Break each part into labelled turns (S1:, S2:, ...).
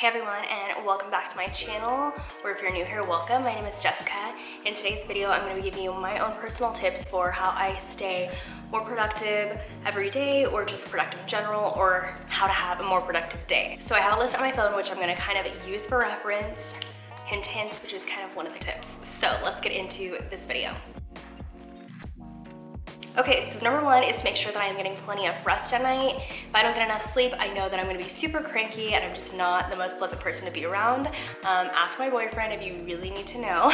S1: Hey everyone, and welcome back to my channel, or if you're new here, welcome. My name is Jessica. In today's video, I'm going to be giving you my own personal tips for how I stay more productive every day, or just productive in general, or how to have a more productive day. So I have a list on my phone, which I'm going to kind of use for reference, hint, which is kind of one of the tips. So let's get into this video. Okay, so number one is to make sure that I'm getting plenty of rest at night. If I don't get enough sleep, I know that I'm gonna be super cranky and I'm just not the most pleasant person to be around. Ask my boyfriend if you really need to know.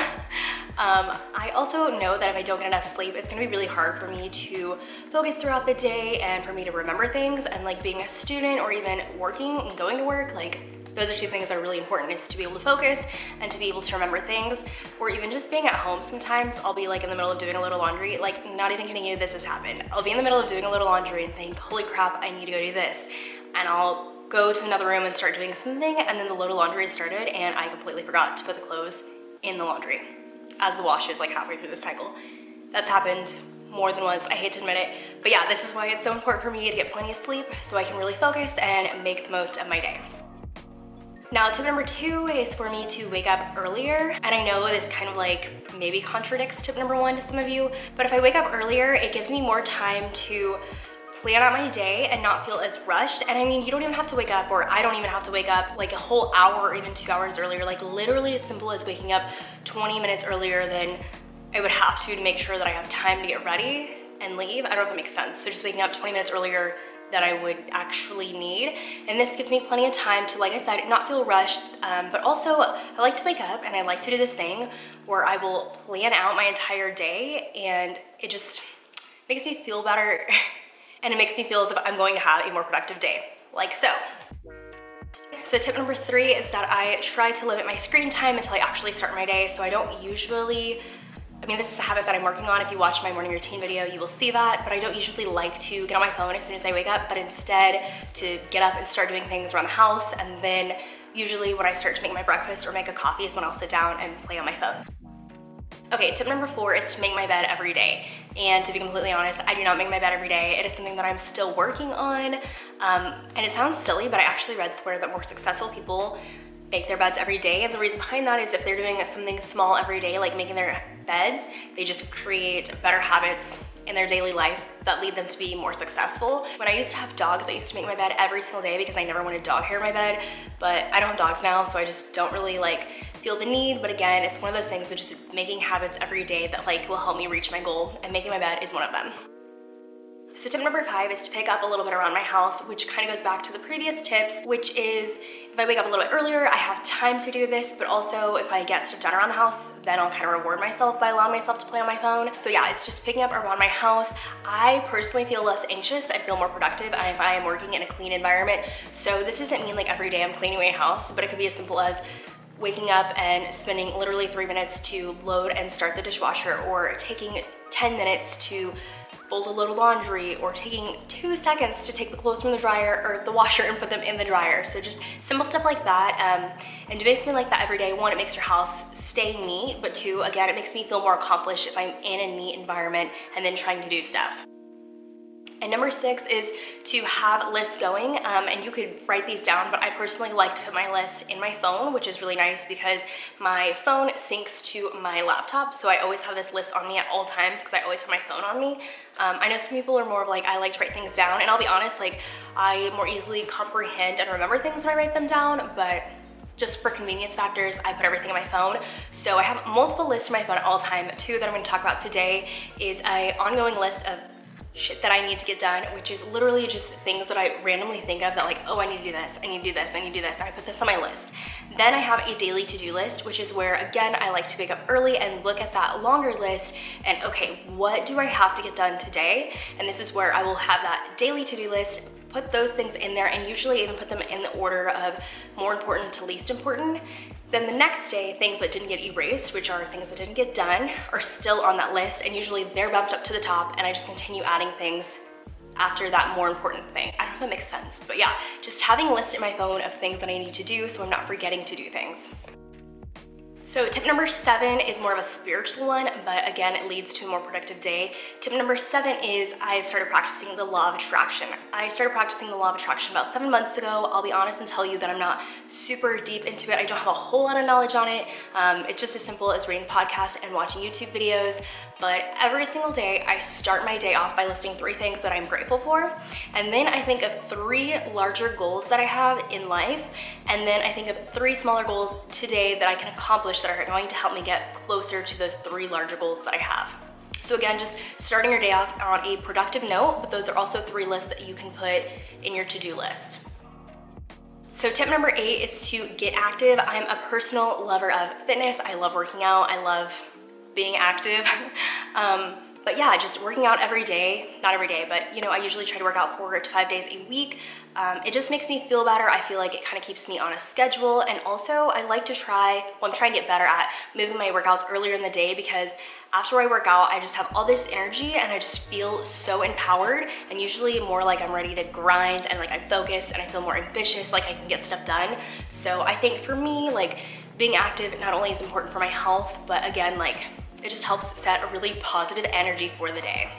S1: I also know that if I don't get enough sleep, it's gonna be really hard for me to focus throughout the day and for me to remember things. And like being a student or even working and going to work, like those are two things that are really important, is to be able to focus and to be able to remember things. Or even just being at home sometimes, I'll be like in the middle of doing a little laundry, like not even kidding you, this has happened. I'll be in the middle of doing a little laundry and think, holy crap, I need to go do this. And I'll go to another room and start doing something, and then the load of laundry has started and I completely forgot to put the clothes in the laundry as the wash is like halfway through the cycle. That's happened more than once, I hate to admit it. But yeah, this is why it's so important for me to get plenty of sleep so I can really focus and make the most of my day. Now, tip number two is for me to wake up earlier. And I know this kind of like maybe contradicts tip number one to some of you, but if I wake up earlier, it gives me more time to plan out my day and not feel as rushed. And I mean, you don't even have to wake up, or I don't even have to wake up like a whole hour or even 2 hours earlier, like literally as simple as waking up 20 minutes earlier than I would have to make sure that I have time to get ready and leave. I don't know if that makes sense. So just waking up 20 minutes earlier that I would actually need. And this gives me plenty of time to, like I said, not feel rushed, but also I like to wake up and I like to do this thing where I will plan out my entire day, and it just makes me feel better and it makes me feel as if I'm going to have a more productive day, like so. So tip number three is that I try to limit my screen time until I actually start my day. So I don't usually, I mean, this is a habit that I'm working on. If you watch my morning routine video, you will see that, but I don't usually like to get on my phone as soon as I wake up, but instead to get up and start doing things around the house. And then usually when I start to make my breakfast or make a coffee is when I'll sit down and play on my phone. Okay, tip number four is to make my bed every day. And to be completely honest, I do not make my bed every day. It is something that I'm still working on. And it sounds silly, but I actually read somewhere that more successful people make their beds every day. And the reason behind that is if they're doing something small every day, like making their beds, they just create better habits in their daily life that lead them to be more successful. When I used to have dogs, I used to make my bed every single day because I never wanted dog hair in my bed, but I don't have dogs now, so I just don't really like feel the need. But again, it's one of those things of just making habits every day that like will help me reach my goal, and making my bed is one of them. So tip number five is to pick up a little bit around my house, which kind of goes back to the previous tips, which is if I wake up a little bit earlier, I have time to do this, but also if I get stuff done around the house, then I'll kind of reward myself by allowing myself to play on my phone. So yeah, it's just picking up around my house. I personally feel less anxious. I feel more productive if I am working in a clean environment. So this doesn't mean like every day I'm cleaning my house, but it could be as simple as waking up and spending literally 3 minutes to load and start the dishwasher, or taking 10 minutes to fold a load of laundry, or taking 2 seconds to take the clothes from the dryer or the washer and put them in the dryer. So just simple stuff like that. And doing something like that every day, one, it makes your house stay neat, but two, again, it makes me feel more accomplished if I'm in a neat environment and then trying to do stuff. And number six is to have lists going, and you could write these down, but I personally like to put my lists in my phone, which is really nice because my phone syncs to my laptop. So I always have this list on me at all times because I always have my phone on me. I know some people are more of like, I like to write things down, and I'll be honest, like I more easily comprehend and remember things when I write them down, but just for convenience factors, I put everything in my phone. So I have multiple lists in my phone at all time. Two that I'm gonna talk about today is an ongoing list of shit that I need to get done, which is literally just things that I randomly think of that like, oh, I need to do this, I need to do this, I need to do this, and I put this on my list. Then I have a daily to-do list, which is where, again, I like to wake up early and look at that longer list and, okay, what do I have to get done today? And this is where I will have that daily to-do list, put those things in there, and usually even put them in the order of more important to least important. Then the next day, things that didn't get erased, which are things that didn't get done, are still on that list, and usually they're bumped up to the top, and I just continue adding things after that more important thing. I don't know if that makes sense, but yeah, just having a list in my phone of things that I need to do so I'm not forgetting to do things. So tip number 7 is more of a spiritual one, but again, it leads to a more productive day. Tip number 7 is I've started practicing the law of attraction. I started practicing the law of attraction about 7 months ago. I'll be honest and tell you that I'm not super deep into it. I don't have a whole lot of knowledge on it. It's just as simple as reading podcasts and watching YouTube videos. But every single day, I start my day off by listing 3 things that I'm grateful for. And then I think of 3 larger goals that I have in life. And then I think of 3 smaller goals today that I can accomplish that are going to help me get closer to those 3 larger goals that I have. So again, just starting your day off on a productive note, but those are also 3 lists that you can put in your to-do list. So tip number 8 is to get active. I'm a personal lover of fitness. I love working out. I love being active. But yeah, just working out every day, not every day, but I usually try to work out 4 to 5 days a week. It just makes me feel better. I feel like it kind of keeps me on a schedule. And also I like to I'm trying to get better at moving my workouts earlier in the day, because after I work out, I just have all this energy and I just feel so empowered, and usually more like I'm ready to grind and like I'm focused and I feel more ambitious, like I can get stuff done. So I think for me, like being active not only is important for my health, but again, like it just helps set a really positive energy for the day.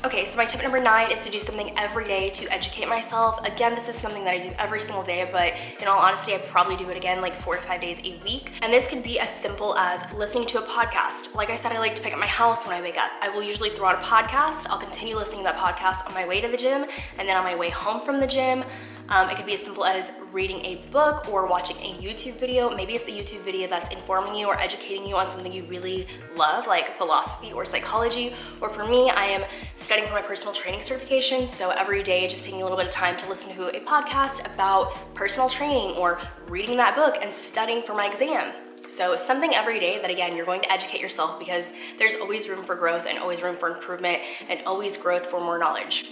S1: Okay, so my tip number 9 is to do something every day to educate myself. Again, this is something that I do every single day, but in all honesty, I probably do it again like 4 to 5 days a week. And this could be as simple as listening to a podcast. Like I said, I like to pick up my house when I wake up. I will usually throw on a podcast. I'll continue listening to that podcast on my way to the gym, and then on my way home from the gym. It could be as simple as reading a book or watching a YouTube video. Maybe it's a YouTube video that's informing you or educating you on something you really love, like philosophy or psychology. Or for me, I am studying for my personal training certification. So every day, just taking a little bit of time to listen to a podcast about personal training or reading that book and studying for my exam. So something every day that, again, you're going to educate yourself, because there's always room for growth and always room for improvement and always growth for more knowledge.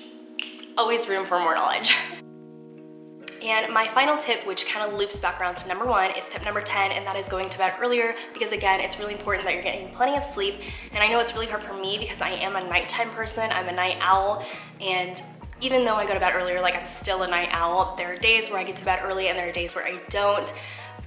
S1: Always room for more knowledge. And my final tip, which kind of loops back around to number 1, is tip number 10, and that is going to bed earlier, because again, it's really important that you're getting plenty of sleep. And I know it's really hard for me because I am a nighttime person. I'm a night owl, and even though I go to bed earlier, like I'm still a night owl. There are days where I get to bed early and there are days where I don't.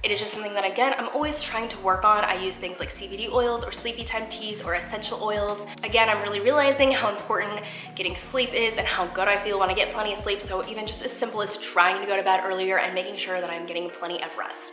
S1: It is just something that, again, I'm always trying to work on. I use things like CBD oils or sleepy time teas or essential oils. Again, I'm really realizing how important getting sleep is and how good I feel when I get plenty of sleep. So even just as simple as trying to go to bed earlier and making sure that I'm getting plenty of rest,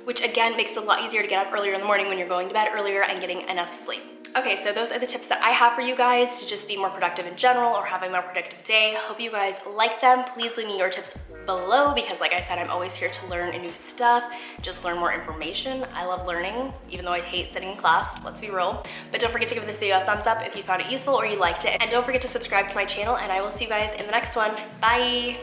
S1: which again makes it a lot easier to get up earlier in the morning when you're going to bed earlier and getting enough sleep. Okay, so those are the tips that I have for you guys to just be more productive in general or have a more productive day. Hope you guys like them. Please leave me your tips below, because like I said, I'm always here to learn new stuff, just learn more information. I love learning, even though I hate sitting in class, let's be real. But don't forget to give this video a thumbs up if you found it useful or you liked it. And don't forget to subscribe to my channel, and I will see you guys in the next one. Bye!